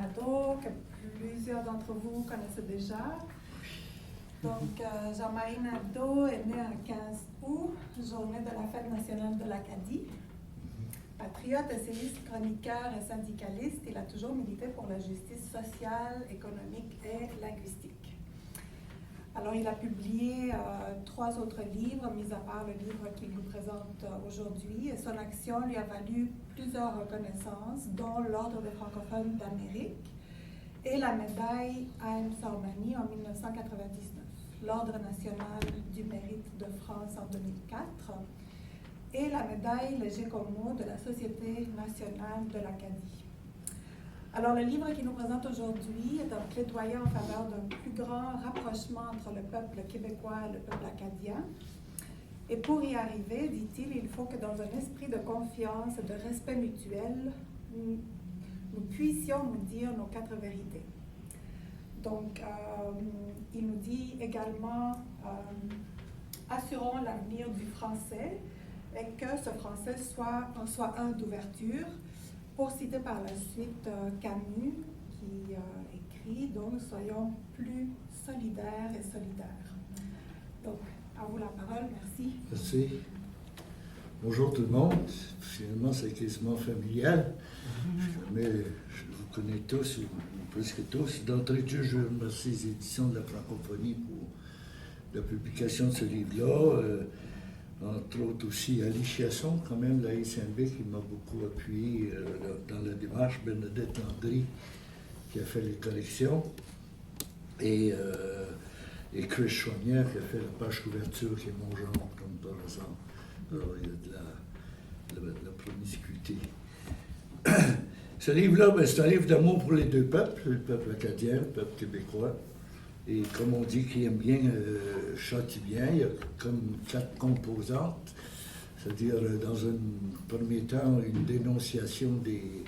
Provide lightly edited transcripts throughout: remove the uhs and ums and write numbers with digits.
Nadeau, que plusieurs d'entre vous connaissent déjà. Donc, Jean-Marie Nadeau est né un 15 août, journée de la fête nationale de l'Acadie. Patriote, essayiste, chroniqueur et syndicaliste, il a toujours milité pour la justice sociale, économique et linguistique. Alors, il a publié 3 autres livres, mis à part le livre qu'il nous présente aujourd'hui, et son action lui a valu plusieurs reconnaissances, dont l'Ordre des francophones d'Amérique et la médaille Haïm Sormani en 1999, l'Ordre national du mérite de France en 2004, et la médaille Léger Como de la Société nationale de l'Acadie. Alors, le livre qu'il nous présente aujourd'hui est un plaidoyer en faveur d'un plus grand rapprochement entre le peuple québécois et le peuple acadien. Et pour y arriver, dit-il, il faut que dans un esprit de confiance et de respect mutuel, nous puissions nous dire nos 4 vérités. Donc, il nous dit également, assurons l'avenir du français et que ce français soit un d'ouverture. Pour citer par la suite Camus, qui écrit, donc, soyons plus solidaires et solidaires. Donc, à vous la parole, merci. Merci. Bonjour tout le monde. Finalement, c'est quasiment familial. Mais je vous connais tous, ou presque tous. D'entrée de jeu, je remercie les éditions de la francophonie pour la publication de ce livre-là. Entre autres aussi Ali Chiasson, quand même, la ICNB, qui m'a beaucoup appuyé dans la démarche, Bernadette Landry, qui a fait les collections, et Chris Chouanière, qui a fait la page couverture, qui est mon genre, comme par exemple. Alors, il y a de la promiscuité. Ce livre-là, c'est un livre d'amour pour les 2 peuples, le peuple acadien, le peuple québécois. Et comme on dit qui aime bien, châtie bien, il y a comme 4 composantes, c'est-à-dire dans un premier temps une dénonciation des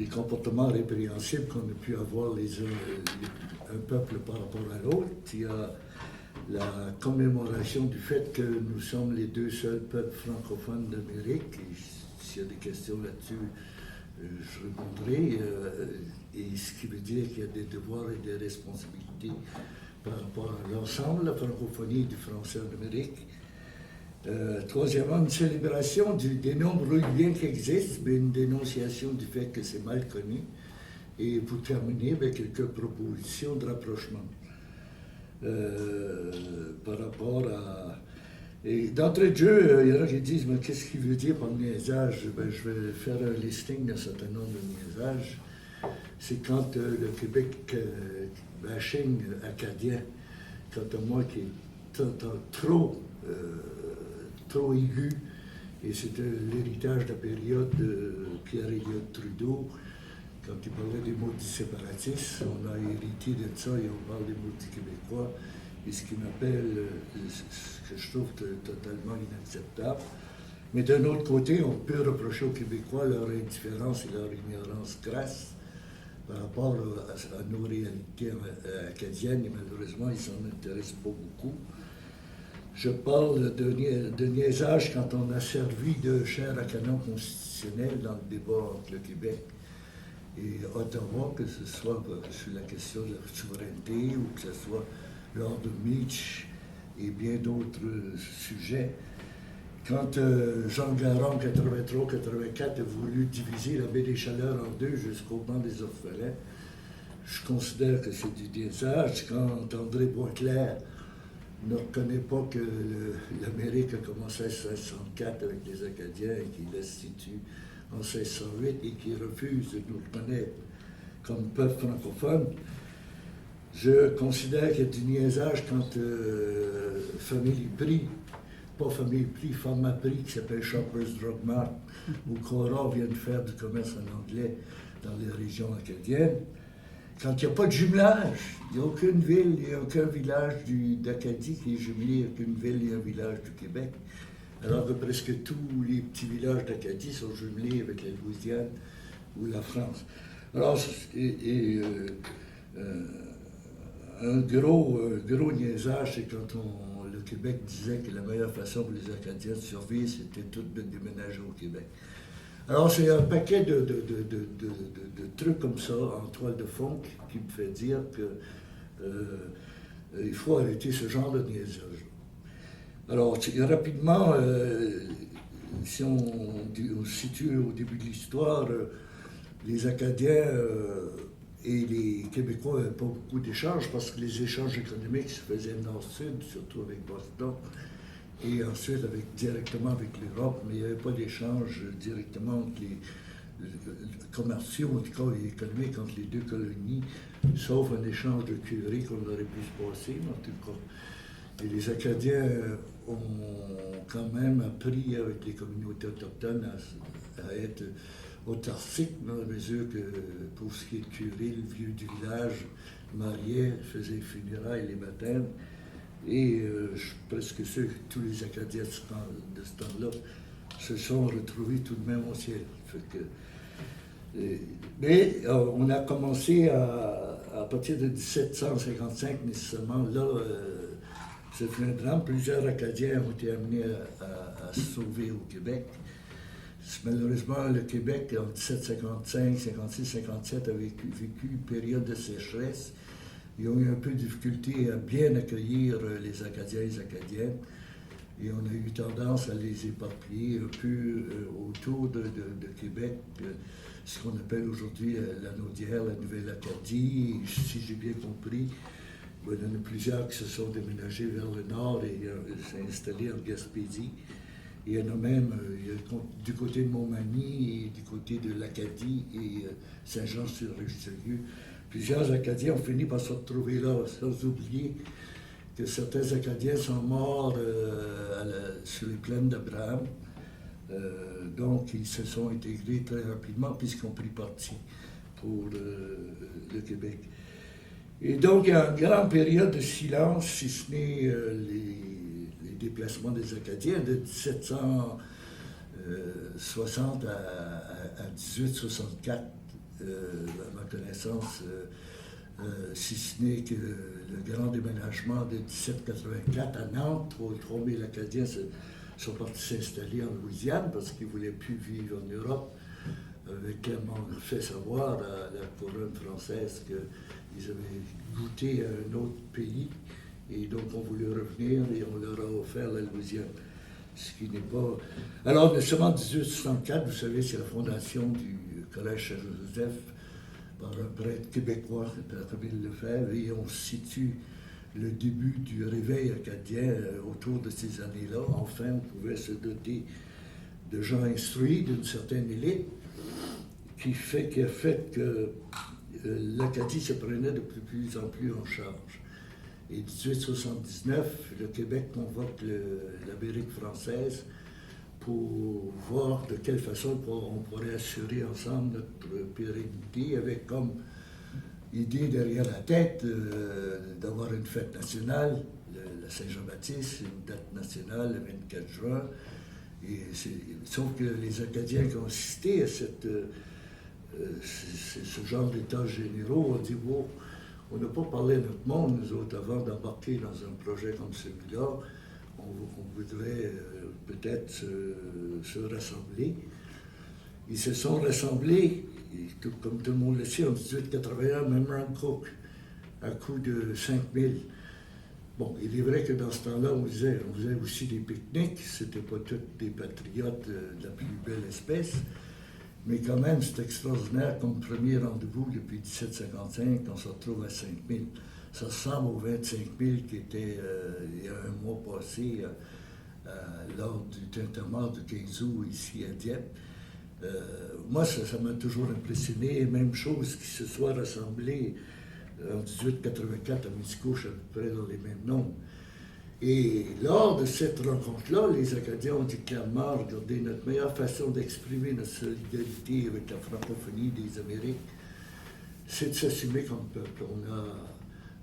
comportements répréhensibles qu'on a pu avoir un peuple par rapport à l'autre. Il y a la commémoration du fait que nous sommes les 2 seuls peuples francophones d'Amérique. Et s'il y a des questions là-dessus, je répondrai, et ce qui veut dire qu'il y a des devoirs et des responsabilités par rapport à l'ensemble de la francophonie du français en Amérique. Troisièmement, une célébration des nombreux liens qui existent, mais une dénonciation du fait que c'est mal connu. Et pour terminer, avec quelques propositions de rapprochement par rapport à... Et d'entrée de jeu, il y en a qui disent, mais qu'est-ce qu'il veut dire par niaisage? Je vais faire un listing d'un certain nombre de niaisages. C'est quand le Québec bashing acadien, quant à moi, qui est trop aigu, et c'était l'héritage de la période de Pierre-Éliott Trudeau, quand il parlait des maudits séparatistes. On a hérité de ça et on parle des maudits québécois. Et ce qui m'appelle, ce que je trouve totalement inacceptable. Mais d'un autre côté, on peut reprocher aux Québécois leur indifférence et leur ignorance crasse par rapport à nos réalités acadiennes, et malheureusement, ils s'en intéressent pas beaucoup. Je parle de niaisage quand on a servi de chair à canon constitutionnel dans le débat entre le Québec et Ottawa, que ce soit sur la question de la souveraineté ou que ce soit lors de Mitch et bien d'autres sujets. Quand Jean Garon, 83-84, a voulu diviser la baie des Chaleurs en 2 jusqu'au banc des orphelins, je considère que c'est du niaisage. Quand André Boisclair ne reconnaît pas que l'Amérique a commencé en 1664 avec les Acadiens et qu'il l'institue en 1608 et qu'il refuse de nous reconnaître comme peuple francophone, je considère qu'il y a du niaisage quand Famille Prix, pas Famille Prix, Pharma Prix, qui s'appelle Shoppers Drug Mart, ou Cora vient de faire du commerce en anglais dans les régions acadiennes. Quand il n'y a pas de jumelage, il n'y a aucune ville, il n'y a aucun village d'Acadie qui est jumelé avec une ville et un village du Québec, alors que presque tous les petits villages d'Acadie sont jumelés avec la Louisiane ou la France. Alors, un gros niaisage, c'est quand le Québec disait que la meilleure façon pour les Acadiens de survivre, c'était tout de déménager au Québec. Alors, c'est un paquet de trucs comme ça, en toile de fond, qui me fait dire que il faut arrêter ce genre de niaisage. Alors, rapidement, si on se situe au début de l'histoire, les Acadiens et les Québécois n'avaient pas beaucoup d'échanges parce que les échanges économiques se faisaient nord-sud, surtout avec Boston, et ensuite directement avec l'Europe, mais il n'y avait pas d'échange directement entre les commerciaux, en tout cas, et économiques entre les deux colonies, sauf un échange de curés qu'on aurait pu se passer, en tout cas. Et les Acadiens ont quand même appris avec les communautés autochtones à être autarciques, dans la mesure que pour ce qui est de curé, le vieux du village mariait, faisait les funérailles, les baptêmes. Et je suis presque sûr que tous les Acadiens de ce temps-là se sont retrouvés tout de même au ciel. Mais on a commencé à partir de 1755, nécessairement, là, c'est un drame. Plusieurs Acadiens ont été amenés à se sauver au Québec. Malheureusement, le Québec, en 1755, 56, 57, a vécu une période de sécheresse. Ils ont eu un peu de difficulté à bien accueillir les Acadiens et les Acadiennes. Et on a eu tendance à les éparpiller un peu autour de Québec, ce qu'on appelle aujourd'hui la Naudière, la Nouvelle-Acadie. Si j'ai bien compris, il y en a plusieurs qui se sont déménagés vers le nord et s'est installés en Gaspésie. Il y en a même du côté de Montmagny et du côté de l'Acadie et Saint-Jean-sur-Richelieu. Plusieurs Acadiens ont fini par se retrouver là, sans oublier que certains Acadiens sont morts sur les plaines d'Abraham. Donc, ils se sont intégrés très rapidement puisqu'ils ont pris parti pour le Québec. Et donc, il y a une grande période de silence, si ce n'est les déplacements des Acadiens de 1760 à 1864, à ma connaissance, si ce n'est que le grand déménagement de 1784 à Nantes, où 3000 Acadiens sont partis s'installer en Louisiane parce qu'ils ne voulaient plus vivre en Europe, avait clairement fait savoir à la couronne française qu'ils avaient goûté à un autre pays et donc on voulait revenir et on leur a offert la Louisiane. Ce qui n'est pas... Alors, seulement 1864, vous savez, c'est la fondation du Collège Saint-Joseph par un prêtre québécois, Ramil Lefebvre, et on situe le début du réveil acadien autour de ces années-là. Enfin, on pouvait se doter de gens instruits, d'une certaine élite, qui a fait que l'Acadie se prenait de plus en plus en charge. Et 1879, le Québec convoque l'Amérique française pour voir de quelle façon on pourrait assurer ensemble notre pérennité, avec comme idée derrière la tête d'avoir une fête nationale, la Saint-Jean-Baptiste, une date nationale le 24 juin. Et sauf que les Acadiens qui ont assisté à ce genre d'états généraux ont dit bon, on n'a pas parlé à notre monde, nous autres, avant d'embarquer dans un projet comme celui-là. On voudrait peut-être se rassembler. Ils se sont rassemblés, et comme tout le monde le sait, en 1881, même Ron Cook, à coût de 5000. Bon, il est vrai que dans ce temps-là, on faisait aussi des pique-niques, c'était pas tous des patriotes de la plus belle espèce, mais quand même, c'est extraordinaire comme premier rendez-vous depuis 1755, on se retrouve à 5000. Ça ressemble aux 25 000 qui étaient il y a un mois passé lors du tintamarre de 15 août ici à Dieppe. Moi, ça m'a toujours impressionné. Même chose qui se soit rassemblés en 1884 à Miscouche, à peu près dans les mêmes nombres. Et lors de cette rencontre-là, les Acadiens ont dit clairement, regardez, notre meilleure façon d'exprimer notre solidarité avec la francophonie des Amériques, c'est de s'assumer comme peuple. On a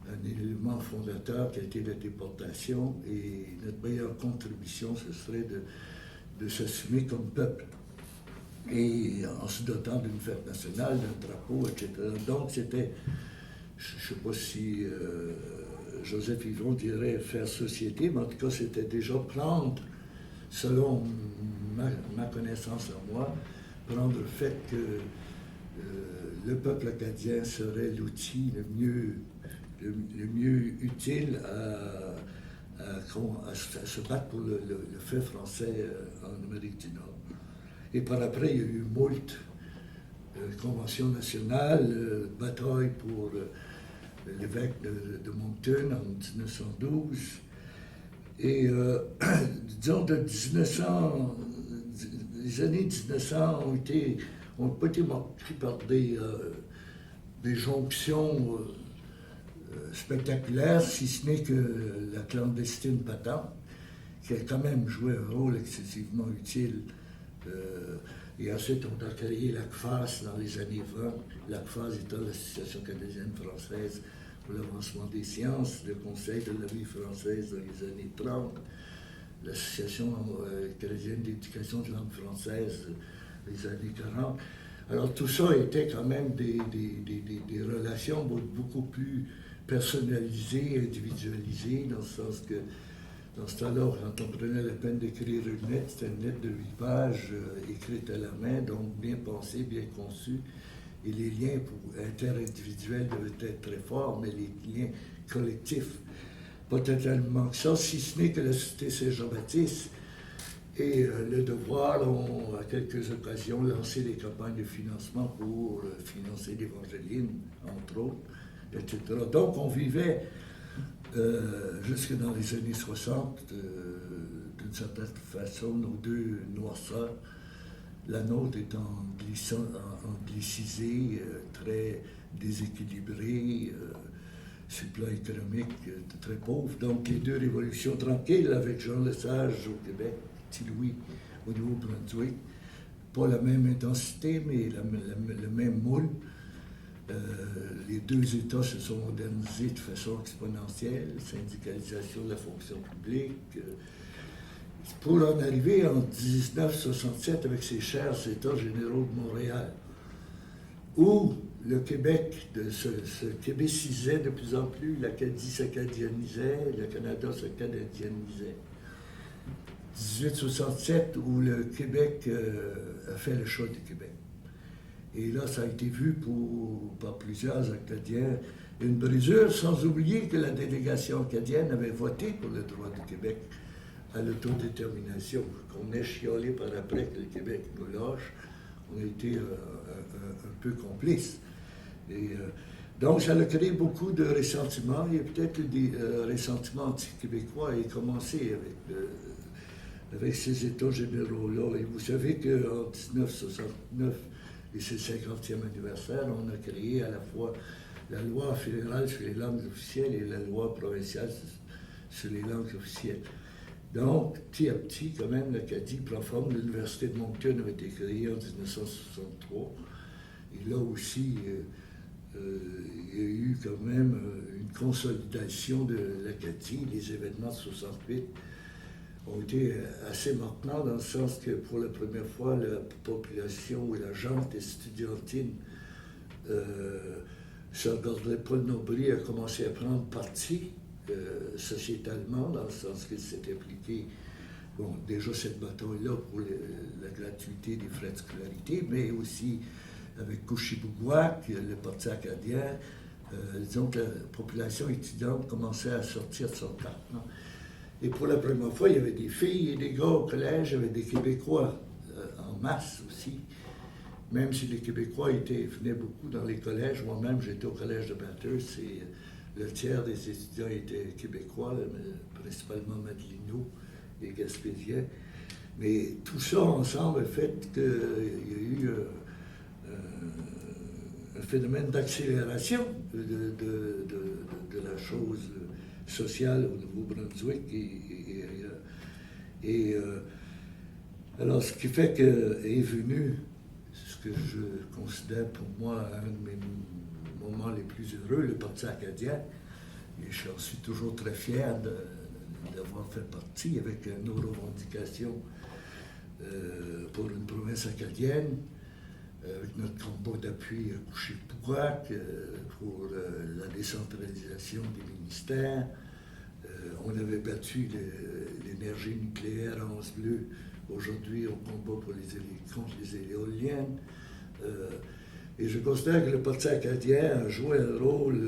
un élément fondateur qui a été la déportation et notre meilleure contribution, ce serait de s'assumer comme peuple. Et en se dotant d'une fête nationale, d'un drapeau, etc. Donc c'était, je ne sais pas si Joseph Yvon dirait faire société, mais en tout cas c'était déjà prendre, selon ma connaissance à moi, prendre le fait que le peuple acadien serait l'outil le mieux utile à se battre pour le fait français en Amérique du Nord. Et par après, il y a eu moult conventions nationales, bataille pour l'évêque de Moncton en 1912. Et disons, les années 1900 ont pas été marquées par des jonctions spectaculaires, si ce n'est que la clandestine patente, qui a quand même joué un rôle excessivement utile. Et ensuite, on a créé l'ACFAS dans les années 20. L'ACFAS étant l'Association canadienne-française pour l'avancement des sciences, le Conseil de la vie française dans les années 30, l'Association canadienne d'éducation de langue française dans les années 40. Alors tout ça était quand même des relations beaucoup plus personnalisées, individualisées, dans le sens que dans ce temps-là, quand on prenait la peine d'écrire une lettre, c'était une lettre de 8 pages écrite à la main, donc bien pensée, bien conçue. Et les liens interindividuels devaient être très forts, mais les liens collectifs, pas totalement que ça, si ce n'est que la Société Saint-Jean-Baptiste et le Devoir ont, à quelques occasions, lancé des campagnes de financement pour financer l'Évangéline, entre autres, etc. Donc, on vivait jusque dans les années 60, d'une certaine façon, nos deux noirceurs, la nôtre étant anglicisée, très déséquilibrée, sur le plan économique, très pauvre. Donc les deux révolutions tranquilles avec Jean Lesage au Québec, Petit Louis au Nouveau-Brunswick, pas la même intensité, mais le même moule. Les deux États se sont modernisés de façon exponentielle, syndicalisation de la fonction publique, pour en arriver en 1967 avec ces chers États généraux de Montréal, où le Québec se québécisait de plus en plus, l'Acadie s'acadianisait, le Canada se canadianisait. 1867, où le Québec a fait le choix du Québec. Et là, ça a été vu par plusieurs Acadiens une brisure, sans oublier que la délégation acadienne avait voté pour le droit du Québec à l'autodétermination, qu'on ait chiolé par après que le Québec nous lâche. On a été un peu complices. Et, donc, ça a créé beaucoup de ressentiments. Il y a peut-être des ressentiments anti-québécois et commencé avec ces États généraux-là. Et vous savez qu'en 1969, et c'est le 50e anniversaire, on a créé à la fois la loi fédérale sur les langues officielles et la loi provinciale sur les langues officielles. Donc, petit à petit, quand même, l'Acadie prend forme. L'Université de Moncton a été créée en 1963. Et là aussi, il y a eu quand même une consolidation de l'Acadie. Les événements de 68 ont été assez marquants dans le sens que pour la première fois, la population et la gente estudiantine se regarderait pas le nombril, a commencé à prendre parti sociétalement, dans le sens qu'il s'est impliqué, bon, déjà cette bataille-là pour la gratuité des frais de scolarité, mais aussi avec Couchibougouac, le Parti acadien, disons que la population étudiante commençait à sortir de son carcan. Et pour la première fois, il y avait des filles et des gars au collège, il y avait des Québécois en masse aussi. Même si les Québécois venaient beaucoup dans les collèges, moi-même j'étais au collège de Bathurst et le tiers des étudiants étaient Québécois, principalement Madelinots et Gaspésiens. Mais tout ça ensemble a fait qu'il y a eu un phénomène d'accélération de la chose sociale au Nouveau-Brunswick alors, ce qui fait qu'est venu ce que je considère pour moi un de mes moments les plus heureux, le Parti acadien. Et j'en suis toujours très fier d'avoir fait partie avec nos revendications pour une province acadienne, avec notre combat d'appui à Couchibougouac pour la décentralisation des ministères. On avait battu l'énergie nucléaire à Anse Bleue aujourd'hui on combat contre les éoliennes. Et je considère que le Parti acadien a joué un rôle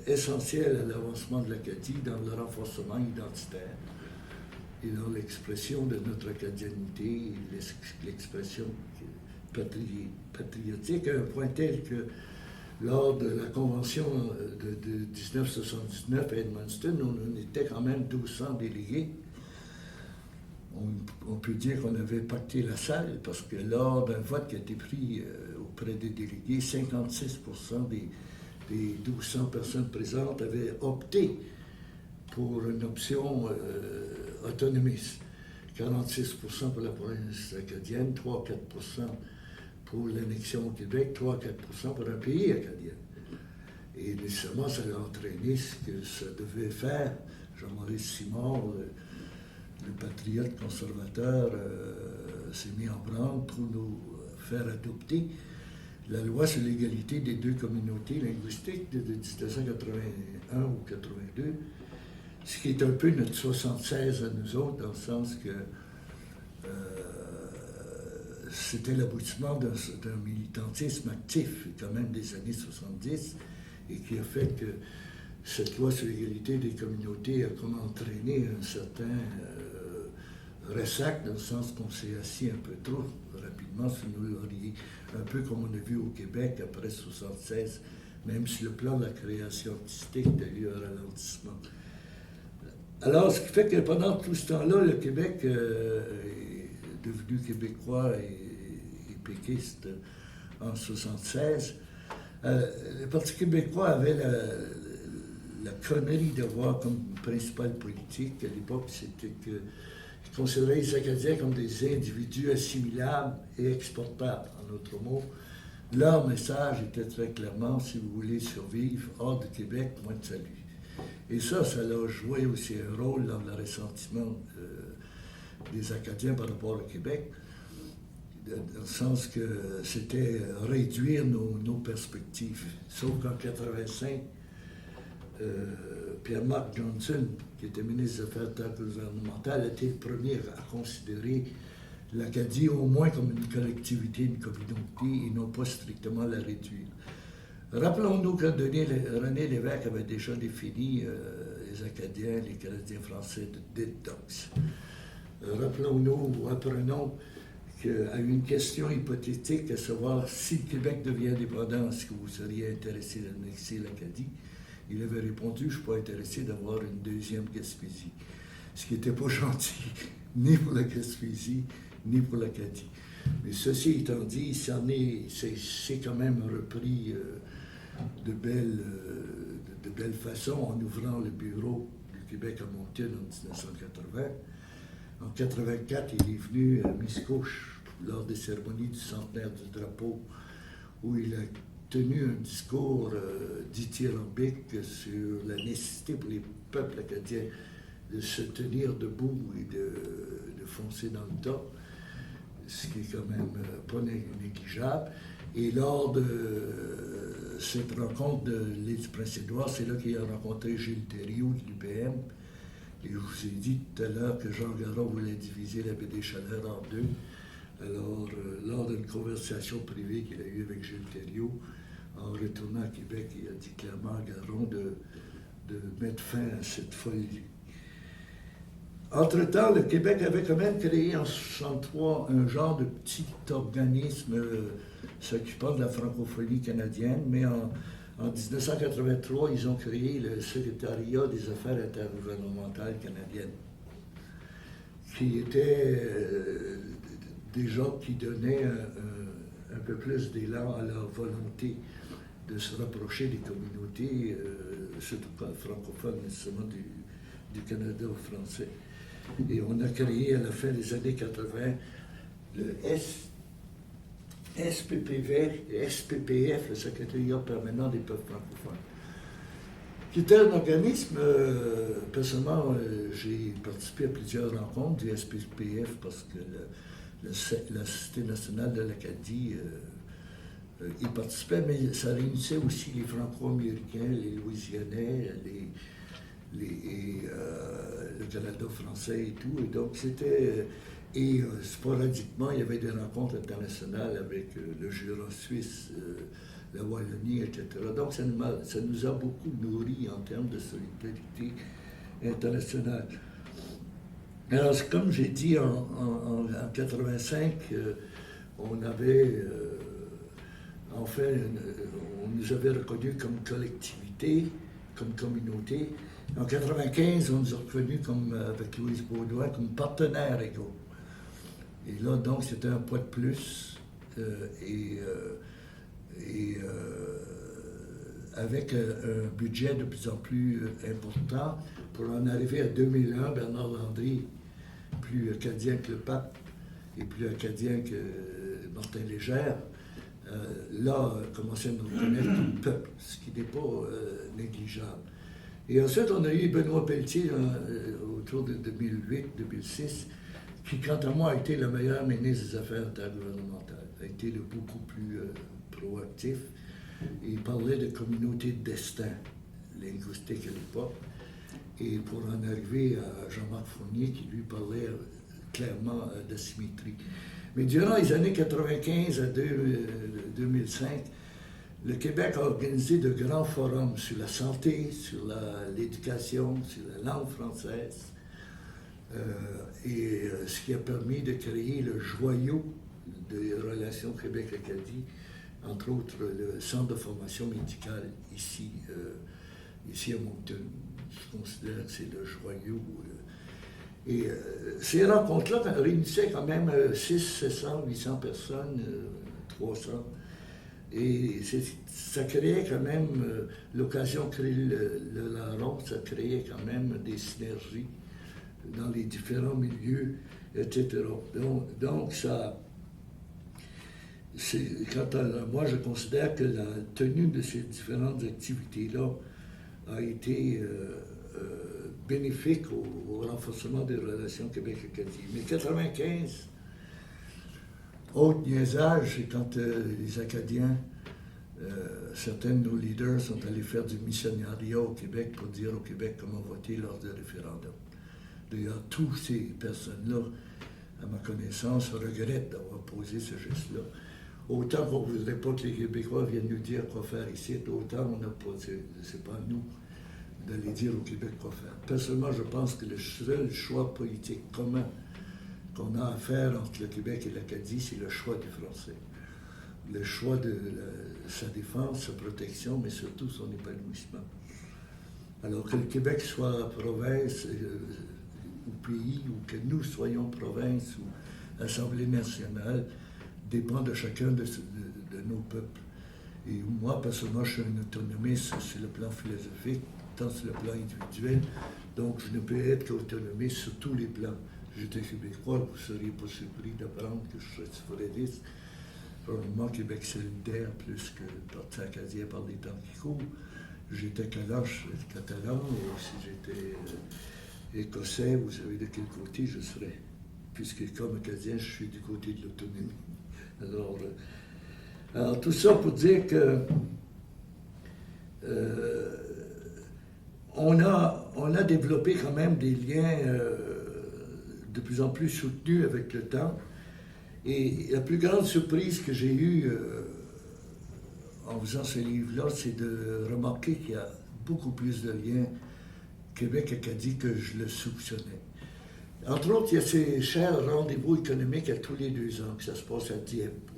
essentiel à l'avancement de l'Acadie dans le renforcement identitaire et dans l'expression de notre acadianité, l'expression patriotique, à un point tel que lors de la convention de 1979 à Edmundston, on était quand même 1200 délégués. On peut dire qu'on avait pacté la salle parce que lors d'un vote qui a été pris auprès des délégués, 56% des 1200 personnes présentes avaient opté pour une option autonomiste. 46% pour la province acadienne, 3-4% pour l'annexion au Québec, 3-4% pour un pays acadien. Et nécessairement, ça a entraîné ce que ça devait faire. Jean-Maurice Simard, le patriote conservateur, s'est mis en branle pour nous faire adopter la loi sur l'égalité des deux communautés linguistiques de 1981 ou 82, ce qui est un peu notre 76 à nous autres, dans le sens que c'était l'aboutissement d'un militantisme actif, quand même des années 70, et qui a fait que cette loi sur l'égalité des communautés a comme entraîné un certain ressac, dans le sens qu'on s'est assis un peu trop rapidement sur nos lauriers, un peu comme on a vu au Québec après 76, même si le plan de la création artistique a eu un ralentissement. Alors, ce qui fait que pendant tout ce temps-là, le Québec est devenu québécois et péquiste en 76. Le Parti québécois avait la connerie d'avoir comme principale politique à l'époque, c'était que considérait les Acadiens comme des individus assimilables et exportables. En d'autres mots, leur message était très clairement, si vous voulez survivre hors de Québec, moins de salut. Et ça a joué aussi un rôle dans le ressentiment des Acadiens par rapport au Québec, dans le sens que c'était réduire nos perspectives. Sauf qu'en 1985, Pierre-Marc Johnson, qui était ministre des Affaires intergouvernementales, était le premier à considérer l'Acadie au moins comme une collectivité, une communauté, et non pas strictement la réduire. Rappelons-nous que René Lévesque avait déjà défini les Acadiens, les Canadiens français de détox. Rappelons-nous ou apprenons qu'à une question hypothétique, à savoir si le Québec devient indépendant, est-ce que vous seriez intéressé d'annexer l'Acadie? Il avait répondu, je ne suis pas intéressé d'avoir une deuxième Gaspésie. Ce qui n'était pas gentil, ni pour la Gaspésie, ni pour l'Acadie. Mais ceci étant dit, c'est quand même repris de belle façon en ouvrant le bureau du Québec à Moncton en 1980. En 1984, il est venu à Miscouche lors des cérémonies du centenaire du drapeau, où il a tenu un discours dithyrambique sur la nécessité pour les peuples acadiens de se tenir debout et de foncer dans le tas, ce qui est quand même pas négligeable. Et lors de cette rencontre de l'île du Prince-Édouard, c'est là qu'il a rencontré Gilles Thériault de l'UPM. Et je vous ai dit tout à l'heure que Jean Garon voulait diviser la baie des Chaleurs en deux. Alors, lors d'une conversation privée qu'il a eue avec Gilles Thériault, en retournant à Québec, il a dit clairement à Garon de mettre fin à cette folie. Entre-temps, le Québec avait quand même créé en 1963 un genre de petit organisme s'occupant de la francophonie canadienne, mais en 1983, ils ont créé le Secrétariat des Affaires intergouvernementales canadiennes, qui était des gens qui donnaient un peu plus d'élan à leur volonté de se rapprocher des communautés, surtout pas francophones, nécessairement du Canada français. Et on a créé à la fin des années 80 le SPPF, le Secrétariat permanent des peuples francophones, qui était un organisme, personnellement, j'ai participé à plusieurs rencontres du SPPF parce que la Société nationale de l'Acadie y participait, mais ça réunissait aussi les Franco-Américains, les Louisianais, le Canada français et tout. Et donc, c'était Et sporadiquement, il y avait des rencontres internationales avec le Jura suisse, la Wallonie, etc. Donc ça nous a beaucoup nourris en termes de solidarité internationale. Alors, comme j'ai dit, en 85, on avait, on nous avait reconnus comme collectivité, comme communauté. En 95, on nous a reconnus comme, avec Louise Baudouin, comme partenaires égaux. Et là, donc, c'était un poids de plus. Avec un budget de plus en plus important, pour en arriver à 2001, Bernard Landry, plus acadien que le pape et plus acadien que Martin Légère, là, commençait à nous reconnaître comme peuple, ce qui n'est pas négligeable. Et ensuite, on a eu Benoît Pelletier autour de 2008-2006, qui, quant à moi, a été le meilleur ministre des Affaires intergouvernementales, a été le beaucoup plus proactif. Il parlait de communauté de destin linguistique à l'époque. Et pour en arriver à Jean-Marc Fournier, qui lui parlait clairement d'asymétrie. Mais durant les années 95 à 2005, le Québec a organisé de grands forums sur la santé, sur l'éducation, sur la langue française, ce qui a permis de créer le joyau des relations Québec-Acadie, entre autres le centre de formation médicale ici à Moncton. Je considère que c'est le joyau. Et ces rencontres-là réunissaient quand même 600, 700, 800 personnes, 300. Et ça créait quand même, l'occasion de créer le larron, ça créait quand même des synergies dans les différents milieux, etc. Donc ça... moi, je considère que la tenue de ces différentes activités-là a été bénéfique au renforcement des relations Québec-Acadie. Mais 95, autre niaisage, c'est quand les Acadiens, certains de nos leaders sont allés faire du missionnariat au Québec pour dire au Québec comment voter lors du référendum. D'ailleurs, toutes ces personnes-là, à ma connaissance, regrettent d'avoir posé ce geste-là. Autant qu'on ne voudrait pas que les Québécois viennent nous dire quoi faire ici, autant on n'a pas, c'est pas à nous d'aller dire au Québec quoi faire. Personnellement, je pense que le seul choix politique commun qu'on a à faire entre le Québec et l'Acadie, c'est le choix du français. Le choix de sa défense, sa protection, mais surtout son épanouissement. Alors que le Québec soit province ou pays, ou que nous soyons province ou Assemblée nationale, dépend de chacun de nos peuples. Et moi, personnellement, je suis un autonomiste sur le plan philosophique, tant sur le plan individuel, donc je ne peux être qu'autonomiste sur tous les plans. J'étais québécois, vous ne seriez pas surpris d'apprendre que je serais souverainiste. Probablement Québec solidaire plus que Parti acadien par les temps qui courent. J'étais caloche, catalan, et si j'étais écossais, vous savez de quel côté je serais. Puisque comme acadien, je suis du côté de l'autonomie. Alors, tout ça pour dire que on a développé quand même des liens de plus en plus soutenus avec le temps. Et la plus grande surprise que j'ai eue en faisant ce livre-là, c'est de remarquer qu'il y a beaucoup plus de liens Québec-Acadie que je le soupçonnais. Entre autres, il y a ces chers rendez-vous économiques à tous les 2 ans, que ça se passe à Dieppe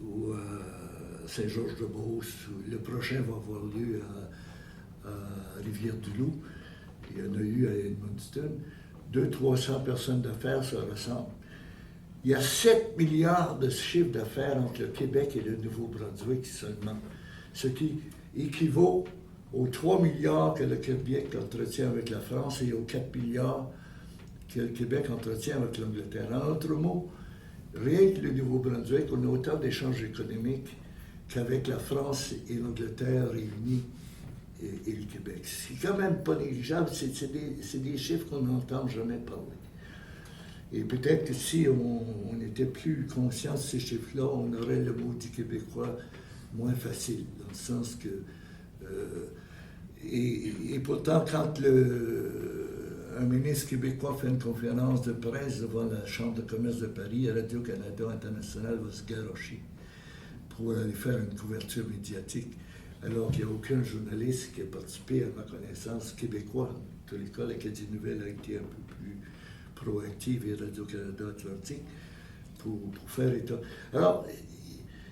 ou à Saint-Georges-de-Beauce. Le prochain va avoir lieu à Rivière-du-Loup. Il y en a eu à Edmundston. 200-300 personnes d'affaires se rassemblent. Il y a 7 milliards de chiffres d'affaires entre le Québec et le Nouveau-Brunswick seulement, ce qui équivaut aux 3 milliards que le Québec entretient avec la France et aux 4 milliards que le Québec entretient avec l'Angleterre. En d'autres mots, rien que le Nouveau-Brunswick, on a autant d'échanges économiques qu'avec la France et l'Angleterre réunis et le Québec. C'est quand même pas négligeable, c'est des chiffres qu'on n'entend jamais parler. Et peut-être que si on était plus conscient de ces chiffres-là, on aurait le maudit québécois moins facile, dans le sens que... et pourtant, quand un ministre québécois fait une conférence de presse devant la Chambre de commerce de Paris, et Radio-Canada International va se garrocher pour aller faire une couverture médiatique, alors qu'il n'y a aucun journaliste qui a participé, à ma connaissance, québécois. En tous les cas, l'Acadie Nouvelle a été un peu plus proactive, et Radio-Canada Atlantique, pour faire état. Alors,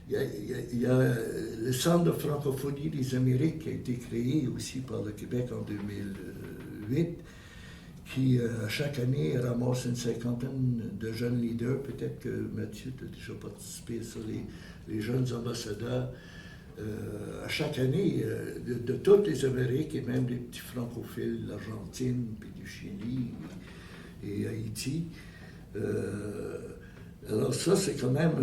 il y a le Centre de francophonie des Amériques qui a été créé aussi par le Québec en 2008, qui chaque année ramasse une cinquantaine de jeunes leaders. Peut-être que Mathieu a déjà participé sur les jeunes ambassadeurs. À chaque année, de toutes les Amériques, et même des petits francophiles, l'Argentine, puis du Chili et Haïti. Alors ça, c'est quand même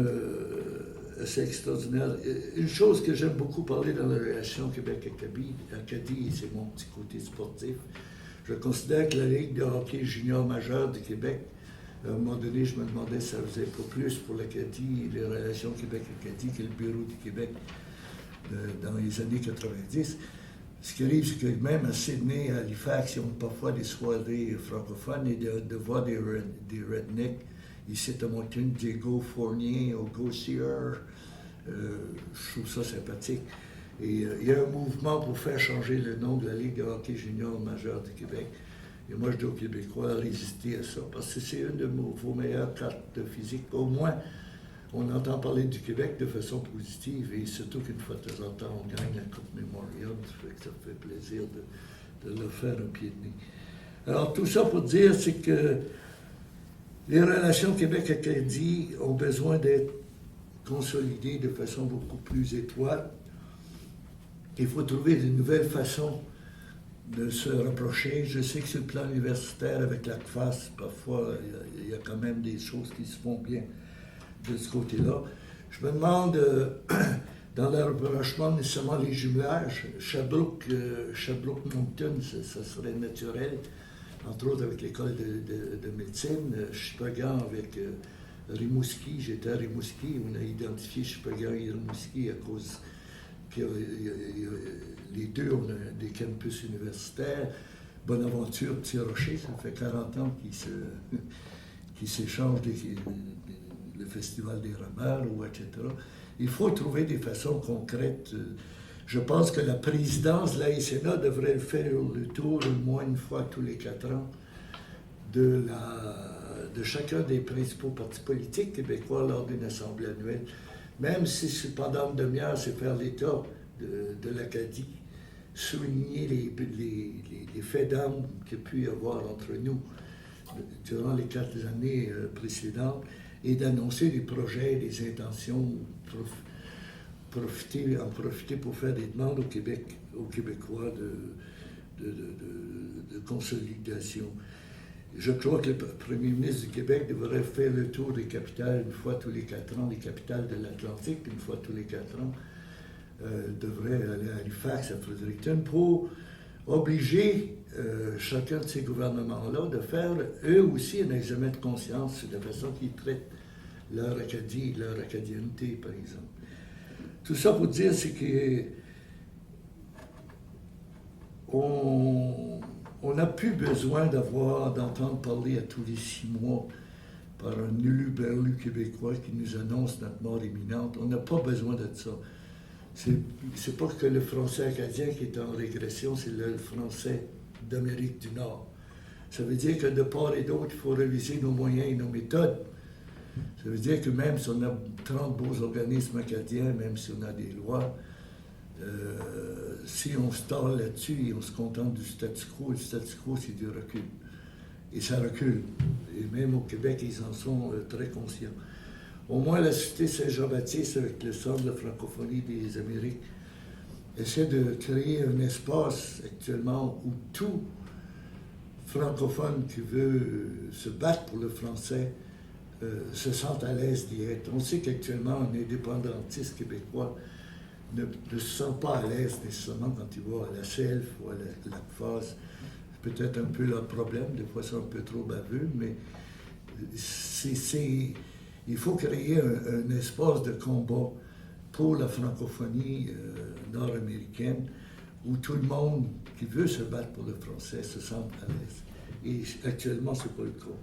assez extraordinaire. Une chose que j'aime beaucoup parler dans la relation Québec-Acadie, c'est mon petit côté sportif. Je considère que la Ligue de hockey junior majeur du Québec, à un moment donné, je me demandais si ça faisait pas plus pour l'Acadie, les relations Québec-Acadie, que le Bureau du Québec dans les années 90. Ce qui arrive, c'est que même à Sydney, à Halifax, ils ont parfois des soirées francophones, et de voir des rednecks. Ici, à Moncton, Diego Fournier, Hugo Sear, je trouve ça sympathique. Et il y a un mouvement pour faire changer le nom de la Ligue de hockey junior majeure du Québec. Et moi, je dis aux Québécois résister à ça, parce que c'est une de vos meilleures cartes de physique. Au moins, on entend parler du Québec de façon positive, et surtout qu'une fois de temps en temps, on gagne la Coupe Memorial, ça fait plaisir de leur faire un pied de nez. Alors, tout ça pour dire, c'est que les relations Québec-Acadie ont besoin d'être consolidées de façon beaucoup plus étroite. Il faut trouver de nouvelles façons de se rapprocher. Je sais que sur le plan universitaire, avec la CFAS, parfois, il y a quand même des choses qui se font bien de ce côté-là. Je me demande, dans le rapprochement, nécessairement les jumelages, Sherbrooke-Moncton, ça serait naturel, entre autres avec l'école de médecine, Shippagan avec Rimouski. J'étais à Rimouski, on a identifié Shippagan et Rimouski à cause que les deux ont des campus universitaires. Bonaventure, Petit-Rocher, ça fait 40 ans qu'ils s'échangent le Festival des rameurs, etc. Il faut trouver des façons concrètes. Je pense que la présidence de l'ASNA devrait faire le tour au moins une fois tous les 4 ans de chacun des principaux partis politiques québécois lors d'une assemblée annuelle. Même si pendant une demi-heure, c'est faire l'état de l'Acadie, souligner les faits d'armes qu'il y a pu y avoir entre nous durant les 4 années précédentes, et d'annoncer des projets, des intentions, en profiter pour faire des demandes aux Québécois de consolidation. Je crois que le premier ministre du Québec devrait faire le tour des capitales une fois tous les 4 ans, les capitales de l'Atlantique une fois tous les 4 ans, devrait aller à Halifax, à Fredericton, pour obliger chacun de ces gouvernements-là de faire eux aussi un examen de conscience sur la façon qu'ils traitent leur Acadie, leur acadienneté, par exemple. Tout ça pour dire, c'est que on n'a plus besoin d'entendre parler à tous les 6 mois par un uluberlu québécois qui nous annonce notre mort imminente. On n'a pas besoin de ça. C'est pas que le français acadien qui est en régression, c'est le français d'Amérique du Nord. Ça veut dire que de part et d'autre, il faut réviser nos moyens et nos méthodes. Ça veut dire que même si on a 30 beaux organismes acadiens, même si on a des lois, si on se tord là-dessus et on se contente du statu quo, le statu quo, c'est du recul. Et ça recule. Et même au Québec, ils en sont très conscients. Au moins, la Société Saint-Jean-Baptiste, avec le Centre de francophonie des Amériques, essaie de créer un espace actuellement où tout francophone qui veut se battre pour le français se sent à l'aise d'y être. On sait qu'actuellement, un indépendantiste québécois ne se sent pas à l'aise nécessairement quand il va à la CELF ou à la CFAS. C'est peut-être un peu leur problème, des fois c'est un peu trop baveux, mais il faut créer un espace de combat pour la francophonie nord-américaine où tout le monde qui veut se battre pour le français se sent à l'aise. Et actuellement, ce n'est pas le cas.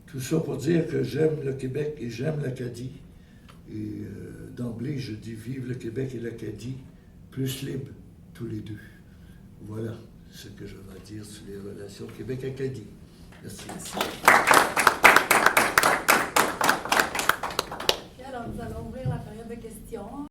Tout ça pour dire que j'aime le Québec et j'aime l'Acadie. Et d'emblée, je dis vive le Québec et l'Acadie, plus libre, tous les deux. Voilà ce que je vais dire sur les relations Québec-Acadie. Merci.